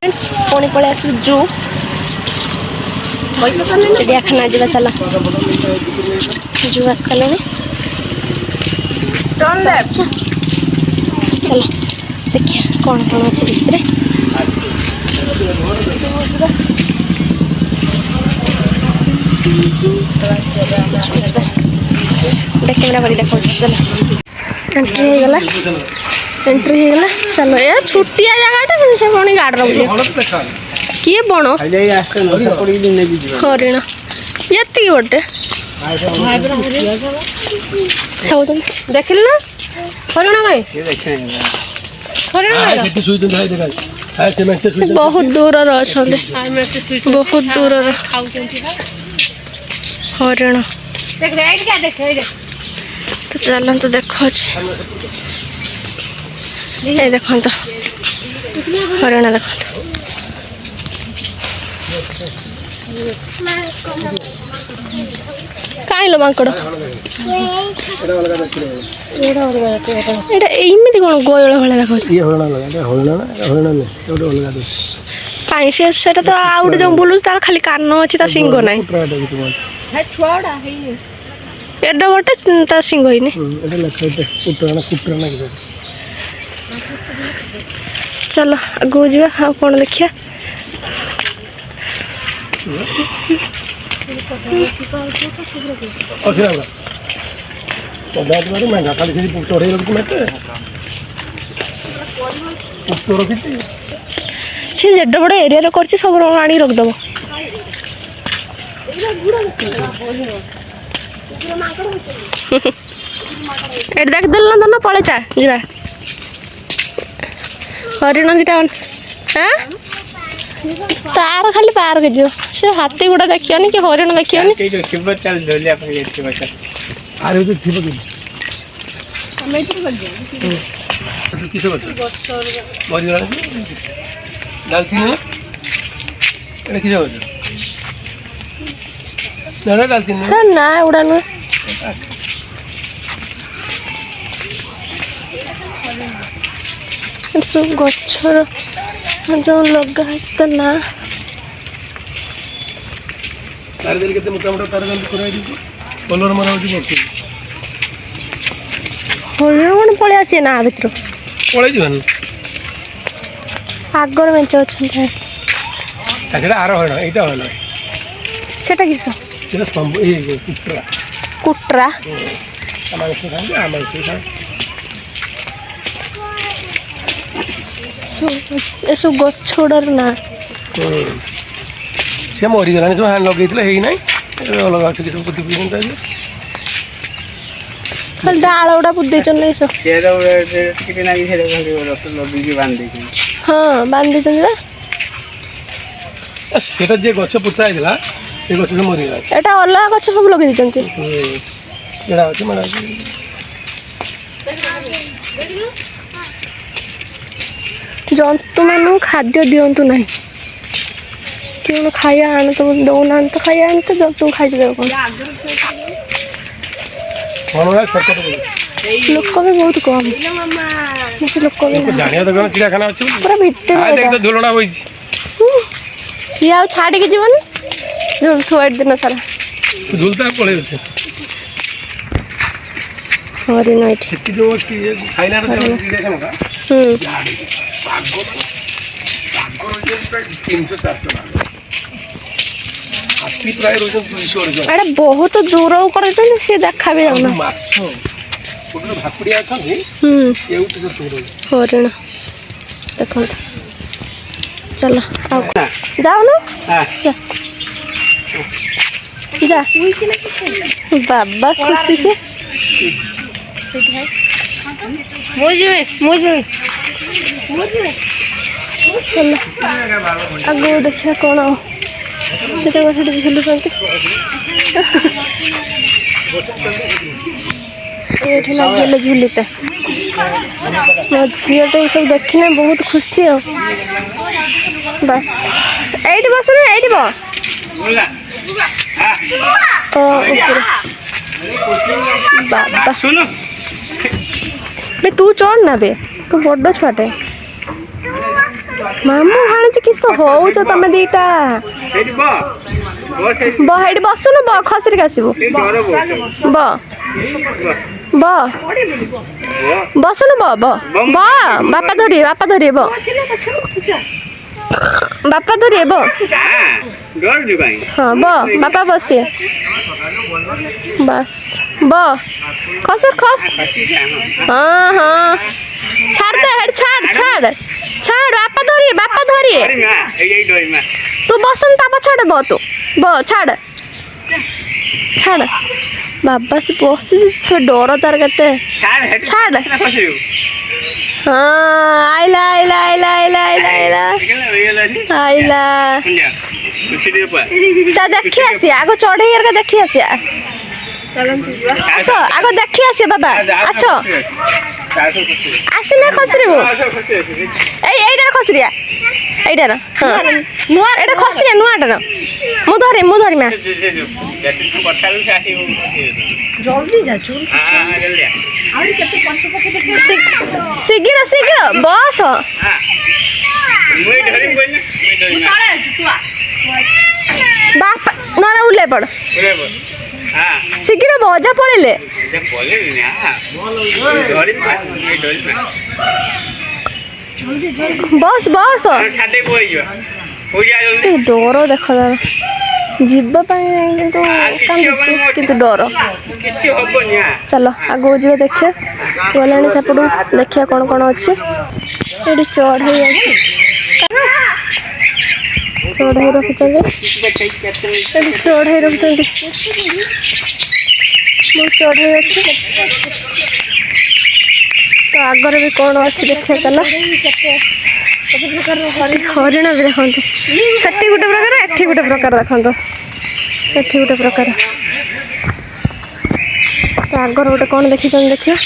पुणी पलि आसलु जू चिड़ियाखाना जा चल जू आस सारे चल देखिए कौन कौन अच्छे भितर कैमेरा कर देखा चल एंट्री हो गला चलो ये छुट्टिया जगह से पुणी गाड़ किए बण हरिण ये गोटे देख ना हरिण बहुत दूर अच्छा बहुत दूर हरिण तो चलते देखो ये देखो तो हरिण देख कहीं लो मांकड़ एमती कौन गयल भाई देखा कहीं से तो आउट जो बुलू तार खाली कान अच्छी ता सिंह ना एडा बटे ता सिंह ही चलो आगू जा कौन देखिए से जेड बड़े एरिया कर सब आनी रखदब ये देख दिल ना ना पड़े चा जा हरिण दीटा हाँ तार खाली पार के जो से हाथी गुड़ा देखियोनी कि हरिण देखियोनी ना उड़ा नु सब गछर जो लगा है ना तार देल केते मोटा मोटा तार गल कराई दी कलर मारा होची बक्की हरिण पळे आसी ना भितर पळे जीवन आगर बेंच अछि ताकरा आरो हरिण एटा हरिण सेटा किस सेटा संभ ए कुट्रा कुट्रा आमा से खान आमा से खान सब गछोड़र ना से मरी गलानी जो हां लगेइतले हेई नै अलग अछि कि सब बुद्धि बुझन खाली डाल उड़ा बुद्धि चन नै सो केरा उड़ा किटे ना कि हेरे रक्त लगी कि बांध दे हां बांध दे चन सेटा जे गछ पुता आइला से गछ से मरी गला एटा अलग गछ सब लगे दितंती एडा अछि मारा जंतु मानू खाद्य दिंतु ना क्यों खाया आने तो दौना तो खाया आने तो जंतु खाई देव कौन लोक भी बहुत कम लोक भी चिड़ियाखाना अच्छी पूरा भितर झोलना हो सी आ छाड़ी के जीवन थोड़ दिन सारा झुलता पड़े हरिण एटा बहुत दूर कर सी देखा भी जाऊना हरिण देख चलो जाओ ना जा बाबा खुशी से चलो आगो देखिए कौन से झुलुंट ये लगे झुलते मो झील तो सब देखने बहुत खुशी हो बस ये बस ये बाबा बे तू चढ़ ना बे तू बड़ छुआटे ମାମୁଁ ଭାଣିଛି କିସ ହଉଛ ତମେ ଦିଟା ସେଇଠି ସେଇଠି ବ ହେଇଠି ବସୁନୁ ବ ଖସରିକି ଆସିବୁ ଡର ବ ବ ବସୁନୁ ବ ବ ବ ବାପା ଧରିବେ ବ ବାପା ଧରିବେ ବ ଡରୁଛୁ କାଇଁ ହଁ ବ ବାପା ବସିବେ ବାସ୍ ବ ଖସ ଖସ ହଁ ହଁ ଛାଡ ଦେ ହେଠି ଛାଡ ବାପା ଧରିବେ ତୁ ବସୁନୁ ତା ପଛଆଡେ ବ ତୁ ବ ଛାଡ ବାବା ସେ ବସିଛି ସେ ଡର ତାର କେତେ ଛାଡ ହଁ ଆଇଲା ଚା ଦେଖି ଆସିଆ ଆଗ ଚଢେଇ ହେରିକା ଦେଖି ଆସିଆ ଆସ ଆଗ ଦେଖି ଆସିଆ ବାବା ଆଛ ଆସିଲେ ଖସରିବୁ এইটার খসরিয়া এইটার হ্যাঁ এটা খসরিয়া নূয়াটার ମୁଁ ଧରିମା জলদি যা ଶୀଘ୍ର ବସ ବାପା ନରା ଉଲ୍ଲେ ପଡ ଶୀଘ୍ର ବଜା ପଳେଇଲେ ବସ ଡର ଦେଖ ଯିବା ପାଇଁ କିନ୍ତୁ ଡର ଚାଲ ଆଗକୁ ଯିବା ଦେଖିବା ଗଲାଣି ସେପଟୁ ଦେଖିବା କ'ଣ ଅଛି ଏଠି ଚଢ଼େଇ ଅଛି ଚଢ଼େଇ ରଖୁଛନ୍ତି ଏଠି ଚଢ଼େଇ ରଖୁଛନ୍ତି ବହୁତ ଚଢ଼େଇ ଅଛି ତ ଆଗରେ ବି କ'ଣ ଅଛି ଦେଖିବା ଚାଲ ହରିଣ ବି ଦେଖନ୍ତୁ ସେଠି ଗୋଟେ ପ୍ରକାର ଏଠି ଗୋଟେ ପ୍ରକାର ଦେଖନ୍ତୁ ଏଠି ଗୋଟେ ପ୍ରକାର ତ ଆଗର ଗୋଟେ କ'ଣ ଦେଖିଛନ୍ତି ଦେଖିବା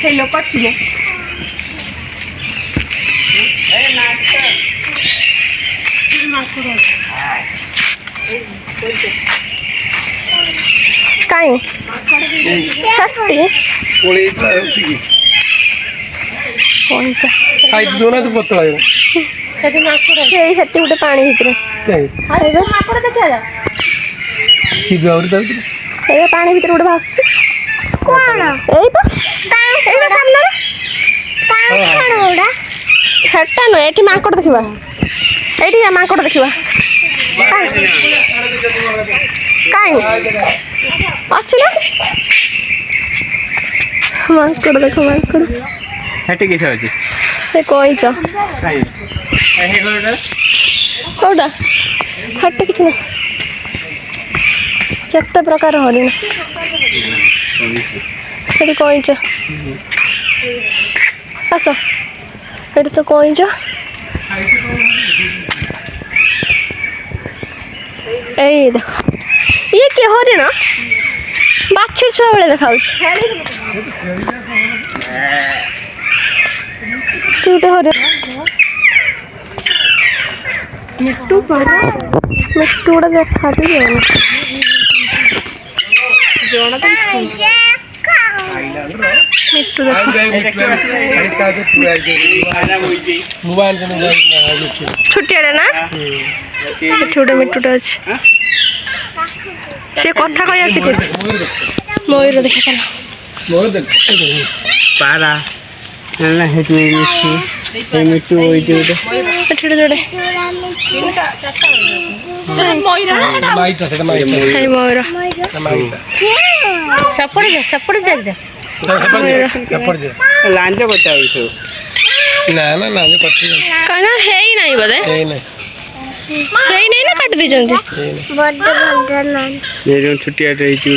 ହେଲୋ ପଚିବ କାଇଁ ସେଠି ସେଠି ଗୋଟେ ପାଣି ଭିତରେ ଏଇ ପାଣି ଭିତରେ ଗୋଟେ ଭାସୁଛି ଏଇଟା ସାମ୍ନାରେ ସେଟା ନୁହେଁ ଏଠି ମାଙ୍କଡ଼ ଦେଖିବା ଏଇଠି ମାଙ୍କଡ଼ ଦେଖିବା କାଇଁ ଅଛି ନା ମାଙ୍କଡ଼ ଦେଖ ମାଙ୍କଡ଼ ସେଠି କିସ ଅଛି ସେ କଇଁଚ କୋଉଟା ସେଠି କିଛି ନାହିଁ କେତେ ପ୍ରକାର ହରିଣ ସେଠି କଇଁଚ ଆସ ଏଠି ତ କଇଁଚ ଏଇ ଦେଖ ଇଏ କିଏ ହରିଣ ବାଛିର ଛୁଆ ଭଳିଆ ଦେଖାଯାଉଛି ଗୋଟେ ହରିଣ ମିଟୁ ଗୁଡ଼ା ଦେଖାଛି ମିଟୁ ଛୋଟିଆଟା ନା ଏଠି ଗୋଟେ ମିଟୁଟା ଅଛି ସେ କଥା କହିବା ଶିଖୁଛି ମୟୂର ଦେଖା ଚାଲ ପାରା ମିଟୁ ଏଠି ଗୋଟେ ମୟୂର ଲାଞ୍ଜ କଥା ସବୁ କାହିଁନା ହେଇନାହିଁ ବୋଧେ ହେଇନାହିଁ ନା କାଟି ଦେଇଛନ୍ତି ଛୋଟିଆଟେ ହେଇଛି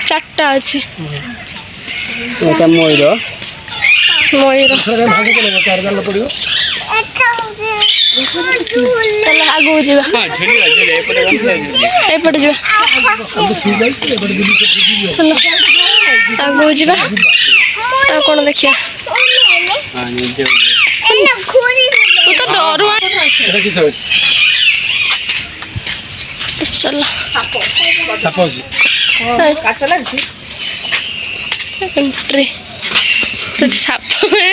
ଚାରିଟା ଅଛି ମୟୂର ଚାଲ ଆଗକୁ ଯିବା ଏପଟେ ଯିବା ଚାଲ ଆଗକୁ ଯିବା ଆଉ କ'ଣ ଦେଖିବା ତୁ ତ ଡରୁଆ चल ସାପ ଅଛି କାଚ ଲାଗିଛି एंट्री तो साप है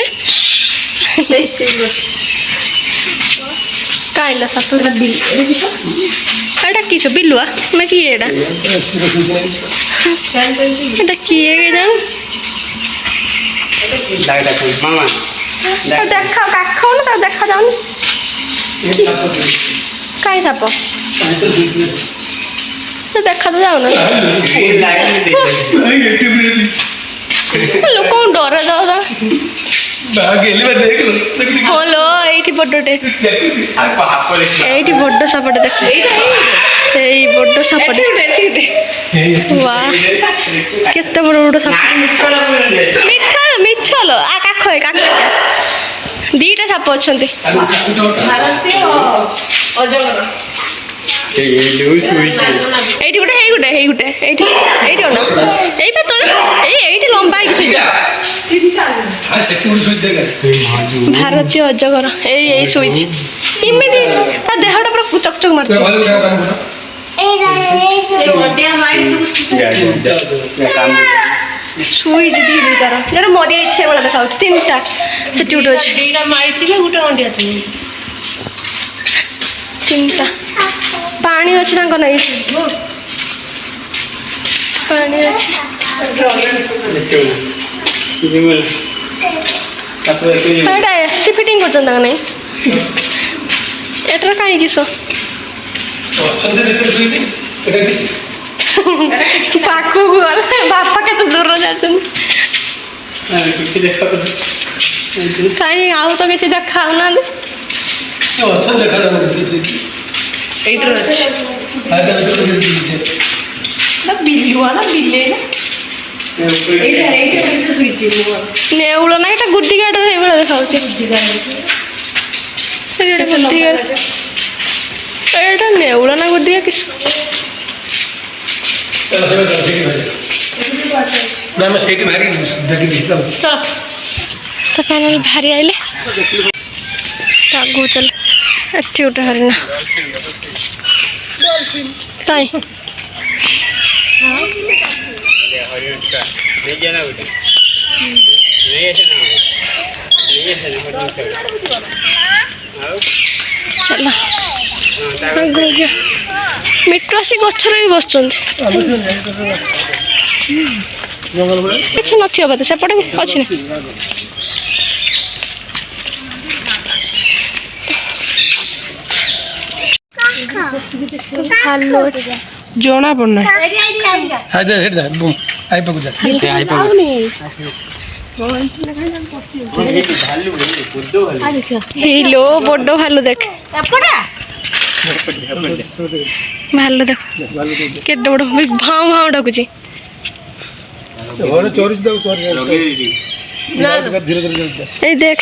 काइला साप एटा किस बिलुआ ना कि एटा एटा कि जान मामा देखा काखो ना देखा जाउन काई साप तो देखा तो जाउन लोक कौन डर जाओ हेलो এইটি বড়টে এইটি বড় সাপটে দেখ এই বড় সাপটে বাহ কেতে বড় বড় সাপ মিঠা মিছলো আ কাখ দিটা সাপ অছন্তি এইটি গোটে হেই গোটে এইটি এইটি না এই পে তো এইটি লম্বা কি সুইজ ଭାରତୀୟ ଅଜଗର ଏଇ ଶୋଇଛି ଏମିତି ତା ଦେହଟା ପୁରା ଚକଚକ ମାରୁଛି ଶୋଇଛି ଦି ତାର ଯାର ମରିଯାଇଛି ସେଭଳିଆ ଦେଖାଯାଉଛି ତିନିଟା ସେଠି ଗୋଟେ ଅଛି ତିନିଟା ପାଣି ଅଛି ତାଙ୍କ ନାଇଁ ପାଣି ଅଛି ଏଇଟା ଏସି ଫିଟିଂ କରୁଛନ୍ତି ତାଙ୍କ ନାଇଁ ଏଟାର କାହିଁକି ସ ପାଖକୁ ଗଲେ ବାପା କେତେ ଦୂର ଯାଉଛନ୍ତି କାହିଁ ଆଉ ତ କିଛି ଦେଖାଉନାହାନ୍ତି ବିଲୁଆ ନା ବିଲେଇ ନେଉଳ ନା ଏଇଟା ଗୁଦିଗାଟା ସେଇଭଳିଆ ଦେଖାଉଛି ଏଇଟା ନେଉଳ ନା ଗୁଦିଗା କିସ ତ ଫାଇନାଲ ଭାରି ଆଇଲେ ତ ଆଗକୁ ଚାଲ ଏଠି ଗୋଟେ ହରିଣ କାଇଁ चल मिट्टू आसी गचर भी बसुँच किसी न बोधे सेपटे भी अच्छी भालू अच्छे ଜଣା ପଡୁନା हेलो बड़ भालू देख भालू देख के बड़ भाव भाव डाकुची देख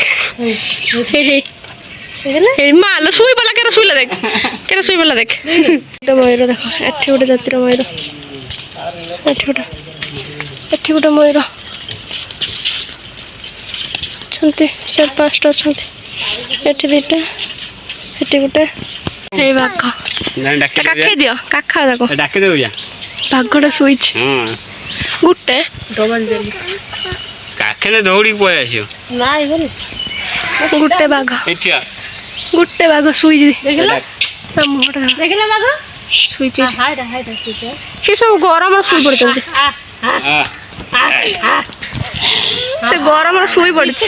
माल शुई पाला के शुईला देख के शुई पाला देख मयूर देख एठी गोटे जातिर मयूर एठी गोटे मयूर अच्छा 4-5टा अच्छा एठी दुईटा एठी गोटे हे बाघ काखे दियो काखा देखो डाके देबो या बाघटा शुईछ गुटे काखे ने दौड़ी पय आसियो नाइ बोले गुटे बाघ एठिया गुटे बाघ शुईछ देखला ना मुहटा देखला बाघ शुईछ हाइडा शुईछ से सब गरम रे शुई पड़तंती से गरम रे शुई पड़छ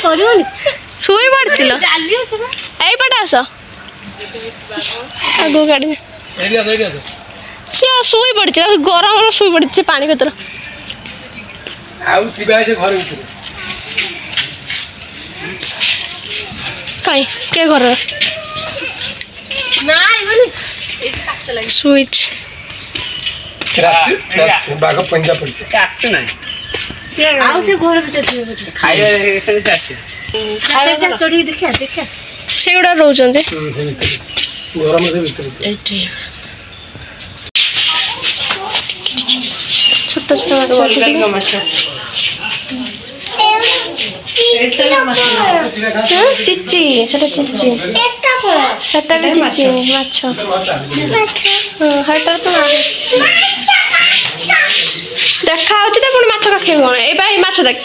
शुई पड़छिल एई पटे आस आगो गाड़ी से शुई पड़छ गरम रे शुई पड़छ पानी भीतर आउ जिबा जे घर भीतर काई के घर नाइ बोली स्विच बाघ पंजा पड़छ आसे ना से आउ से घर भीतर खाइले से आसे खाइले जा चढ़ी देखिया देखिया से गुडा रहउछन जे गरम से भीतर एठी छोटा छोटा माछ ଚିଚି ସେଟା ଚିଚି ସେଟା ବି ଚିଚି ମାଛ ସେଟା ତ ଦେଖା ହଉଛି ତ ପୁଣି ମାଛ କାଖେଇବି କଣ ଏଇ ପାଇଁ ମାଛ ଦେଖ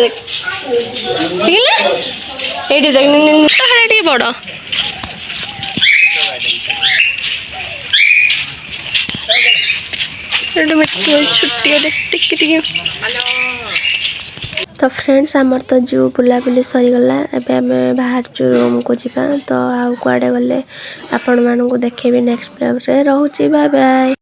ଦେଖିଲେ ଏଇଠି ଦେଖ ସେଟା ଟିକେ ବଡ଼ ଛୁଟି ଟିକେ ତ फ्रेंड्स आमर तो जू बुलाबुली सरीगला एबे आमे बाहरचु रूम को जीवा तो आउ कुआडे गले आपण मानू देखेबी नेक्स्ट ब्लॉग रे रहूची बाय बाय।